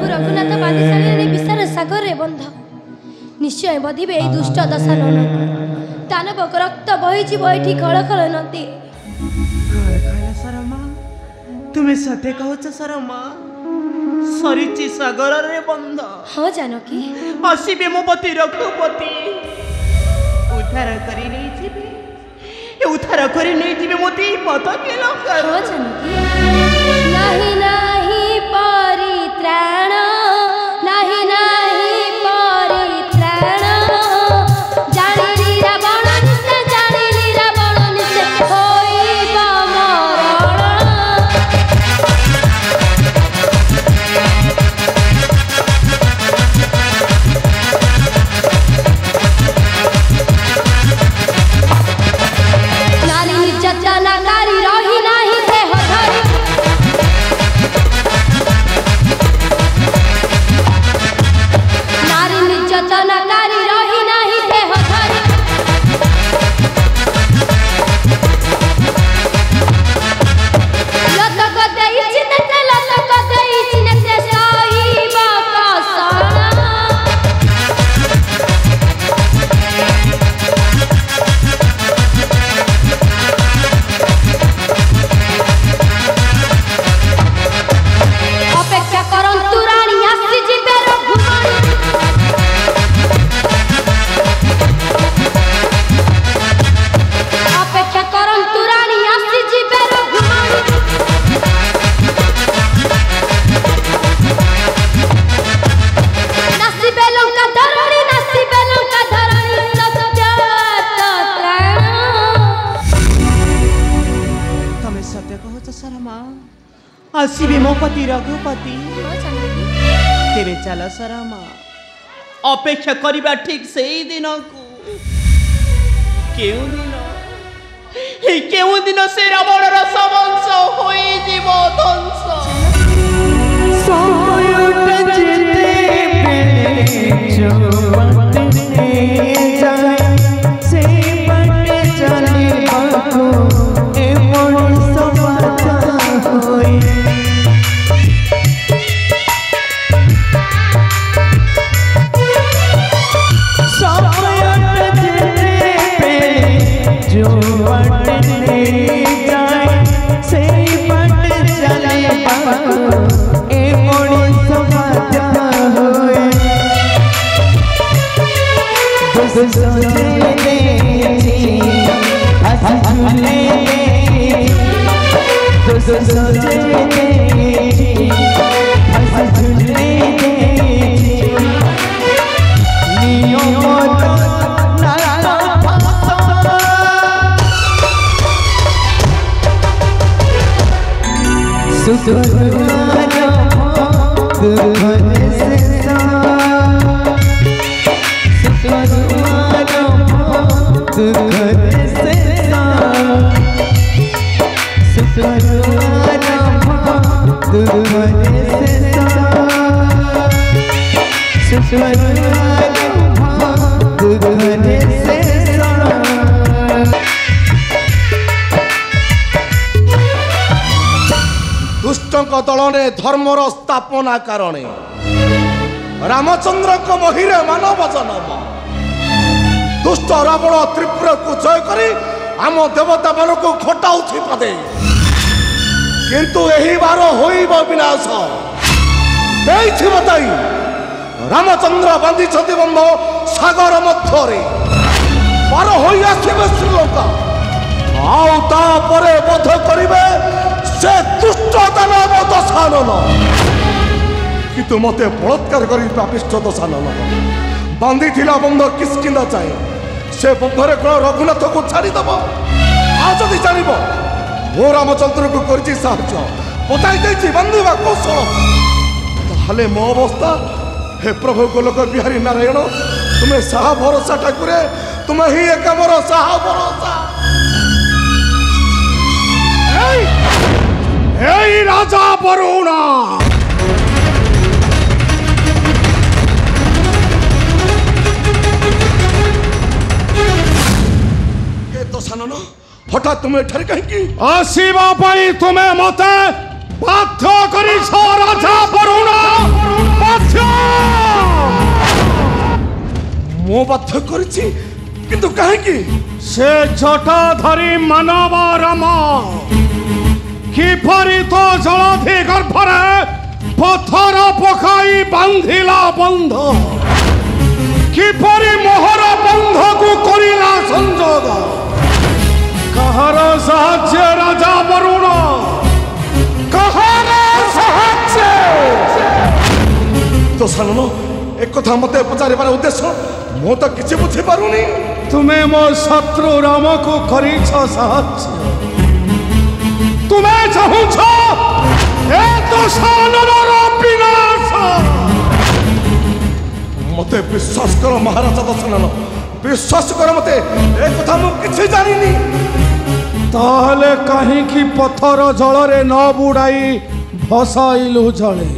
प्रभु रघुनाथ बादिशाली विशाल सागर रे बंध निश्चय बधिबे ए दुष्ट दशानन दानव रक्त बहिछि बैठी खळ खळ नदी शर्मा तुम्हें सत्य कहच शर्मा सरिची सागर रे बंध हाँ जानकी आसीबे मो पति रघुपति उद्धार करी नहीं जिबे उद्धार करी नहीं जिबे मोती पत के लोक हाँ जानकी नहीं नहीं परित्राण नहीं नहीं परित्राण जानिली रावण निश्चय जानिली रावण निश्चय होइब मरण नारी निर्यातनाकारी रही नाही देह धरी नारी निर्यातनाकारी रही नाही देह धरी लतक देइछि नेत्रे सहिब कसण अपेक्षा करंतु रानी आसी जिबे रघुमणि अपेक्षा करंतु रानी आसी जिबे रघुमणि नासिबे लंका धरणी सत्यात त्राण तमे सत्य कहच शर्मा आसीबे मो पति रघुपति तेरे चल शर्मा अपेक्षा करिबा ठीक सेई दिन को केउ दिन से रावणर समंस होई जीव ध्वंस समयट जेते बेले जो बटने जाए से बट चले बाको ए मोर सवाता होई दुष्टଙ୍କ ଦଳରେ ଧର୍ମର ସ୍ଥାପନା କାରଣେ ରାମଚନ୍ଦ୍ରଙ୍କ ମହିରେ ମାନବ ଜନମ ଦୁଷ୍ଟ ରାବଣ ତ୍ରିପୁରକୁ ଜୟ କରି ଆମ ଦେବତାମାନଙ୍କୁ ଖଟାଉଛି ପଦେ କିନ୍ତୁ ଏହି ବାର ହୋଇବ ବିନାଶ ଦେଇଛି ବତାଇ ରାମଚନ୍ଦ୍ର ବାନ୍ଧିଛନ୍ତି ବନ୍ଧ ସାଗର ମଧ୍ୟରେ ପାର ହୋଇ ଆସିବେ ଶ୍ରୀଲଙ୍କା ଆଉ ତାପରେ ବଧ କରିବେ से दुष्ट दानव दशानन किंतु मते बलात्कार करी पापिष्ट दशानन बांधी थिला बंध किसकिंदा चाहे से बंधरे कोन रघुनाथ को छाड़ी दब आ जदि जानिबो ओ रामचंद्र को करछि साहाय्य बताई देछि बंधुवा कौशल ताहले मो अवस्था हे प्रभु गोलक बिहारी नारायण तुम्हें साहा भरोसा ठाकुरे तुम्हें ही एक मोर साहा भरोसा हे राजा वरुणा दशानन हठात तुम्हें ठर कहीं आसीबा तुम्हें मत बाध्य करिस राजा वरुणा ମୁଁ ବାଧ୍ୟ କରିଛି କିନ୍ତୁ କାହିଁକି ସେ ଜଟାଧାରୀ ମାନବ ରାମ କିପରି ତ ଜଳଧି ଗର୍ଭରେ ପଥର ପକାଇ ବାନ୍ଧିଲା ବନ୍ଧ କିପରି ମୋହର ବନ୍ଧକୁ କରିଲା ସଂଯୋଗ କାହାର ସାହାଯ୍ୟ ରାଜା ବରୁଣ କାହାର ସାହାଯ୍ୟ ଦୋସାନନ একথা মতে পচারিবার উদ্দেশ্য ମୁଁ ତ କିଛି ବୁଝିପାରୁନି ତୁମେ ମୋ ଶତ୍ରୁ ରାମକୁ କରିଛ ସାହାଯ୍ୟ ତୁମେ ଚାହୁଁଛ ଏ ଦୋସାନନର ବିନାଶ ମତେ ବିଶ୍ୱାସ କର ମହାରାଜା ଦୋସାନନ ବିଶ୍ୱାସ କର ମତେ ଏ କଥା ମୁଁ କିଛି ଜାଣିନି ତାହେଲେ କାହିଁକି ପଥର ଜଳରେ ନ ବୁଡ଼ାଇ ଭସାଇଲୁ ଜଳେ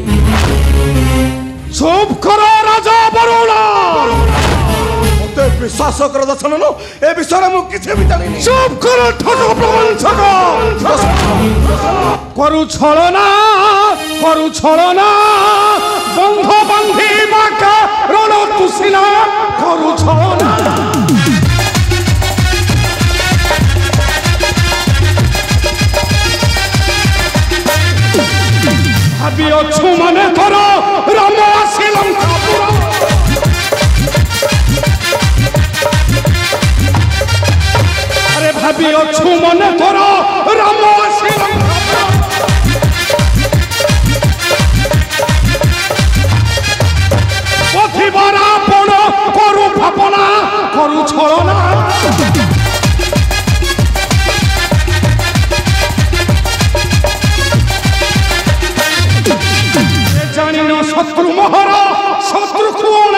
ଚୁପ୍ କର ରାଜା ବରୁଣ ମତେ ବିଶ୍ୱାସ କର ଦୋସାନନ ଏ ବିଷୟରେ ମୁଁ କିଛି ବି ଜାଣିନି ଚୁପ୍ କର ଠକ ପ୍ରବଞ୍ଚକ କରୁ ଛଳନା ବନ୍ଧ ବାନ୍ଧିବା କାରଣ ତୁ ସିନା କରୁ ଛଳନା ଭାବି ଅଛୁ ମାନେ କର ରାମ ଆସି ଲଙ୍କାପୁର ଆରେ ଭାବି ଅଛୁ ମନେ କର ରାମ ଆସି ଲଙ୍କାପୁର ପଥିବାର ଆପଣ କରୁ ଭାବନା କରୁ ଛଳନା জানিন শত্রু মোহর শত্রু কোণ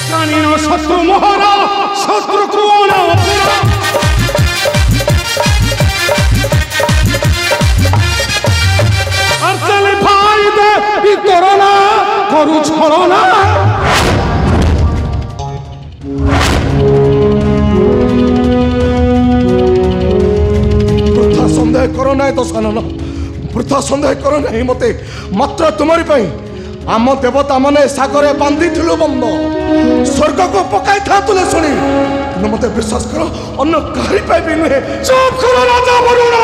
জানিন শত্রু মোহর শত্রু কোণ আর চলে ভাই দে করোনা করু ছলনা সন্দেহ কর নাই দোসানন বৃথা সন্দেহ কর নাই মতে মাত্র তোমারি পাই আম দেবতা মানে সাগরে বান্ধিলু বন্ধ স্বর্গকু পকাই থাতুলে শুনি কিন্তু মতে বিশ্বাস কর অন্য কাহারি পাই বি নুহে চুপ কর রাজা বরুণ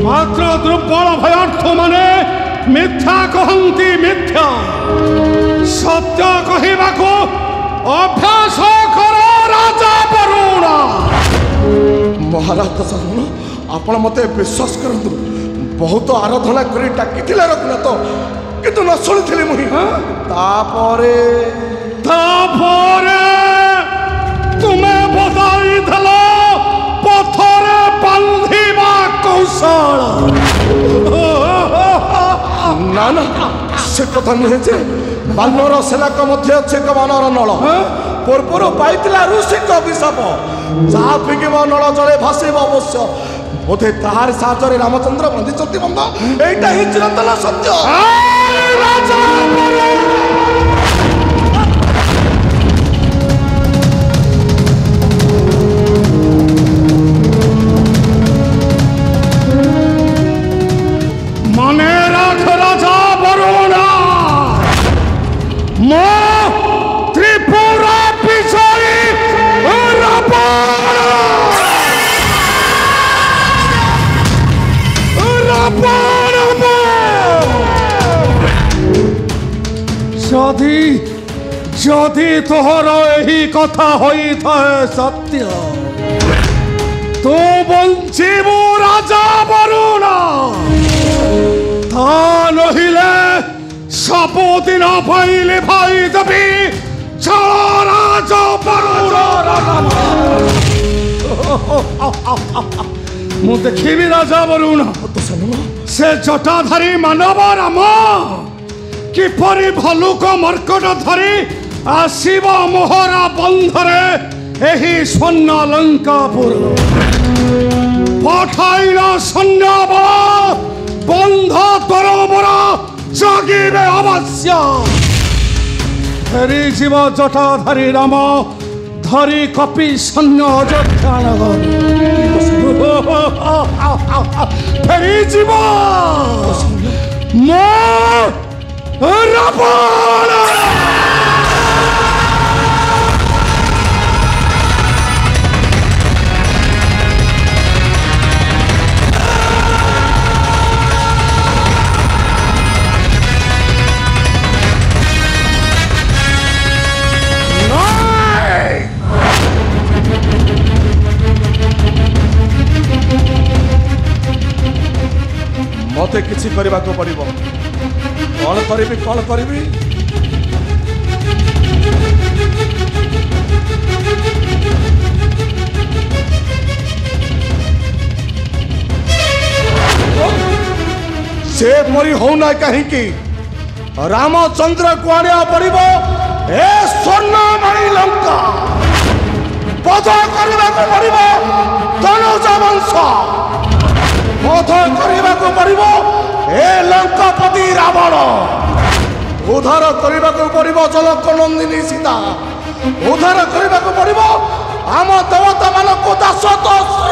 মাত্র দুর্বল ভয়ার্থ মানে মিথ্যা কহন্তি মিথ্যা সত্য কহিবাকু অভ্যাস কর রাজা বরুণ মহারাজ দোসানন ଆପଣ ମତେ ବିଶ୍ୱାସ କରନ୍ତୁ ବହୁତ ଆରାଧନା କରି ଡାକିଥିଲେ ରଘୁନାଥ କିନ୍ତୁ ନ ଶୁଣିଥିଲି ମୁହିଁ ତାପରେ ତୁମେ ବଦାଇଥିଲ ପଥରେ ବାନ୍ଧିବା କୌଶଳ ନା ନା ସେ କଥା ନୁହେଁ ଯେ ବାନର ସେନାକ ମଧ୍ୟ ଅଛି ଏକ ବାନର ନଳ ପୂର୍ବରୁ ପାଇଥିଲା ଋଷିଙ୍କ ଅଭିଶାପ ଯାହା ଫିଙ୍ଗିବ ନଳ ଜଳେ ଭାସିବ ଅବଶ୍ୟ ବୋଧେ ତାହାର ସାହାଯ୍ୟରେ ରାମଚନ୍ଦ୍ର ବାନ୍ଧିଛନ୍ତି ବନ୍ଧ ଏଇଟା ହିଁ ଚିରନ୍ତନ ସତ୍ୟ মনে রাখ রাজা বরুণ মো ত্রিপুরা বিজয়ী যদি যদি তোহর এই কথা হইথায় সত্য তো বঞ্চিবু রাজা বরুণ তা নহিলে ସବୁଦିନ ପାଇଲେ ଭାଇ ଦେବି ରାଜ ମୁଁ ଦେଖିବି ରାଜା ବରୁଣ ସେ ଜଟାଧାରୀ ମାନବ ରାମ କିପରି ଭଲୁକ ମର୍କଟ ଧରି ଆସିବ ମୋହରା ବନ୍ଧରେ ଏହି ସ୍ୱର୍ଣ୍ଣ ଲଙ୍କାପୁର ପଠାଇଲ ସୈନ୍ୟବଳ ବନ୍ଧ ତରବର ଜଗିବେ ଅବଶ୍ୟ ଫେରିଯିବ ଜଟାଧାରୀ ରାମ ଧରି କପି ସୈନ୍ୟ ଅଯୋଧ୍ୟା ନଗର ଫେରିଯିବ ମୋ ରାବଣ मते किसी करने को पड़ो कौन करी से परी होना कहीं रामचंद्र को आने पड़ो ए स्वर्णमणि लंका बध करने को पड़ो तनुज वंश बध करने को पड़ो ए लंकापति रावण उद्धार करने को पड़ो जनक नंदिनी सीता उद्धार करने को पड़ो आम देवता मान को दासत्व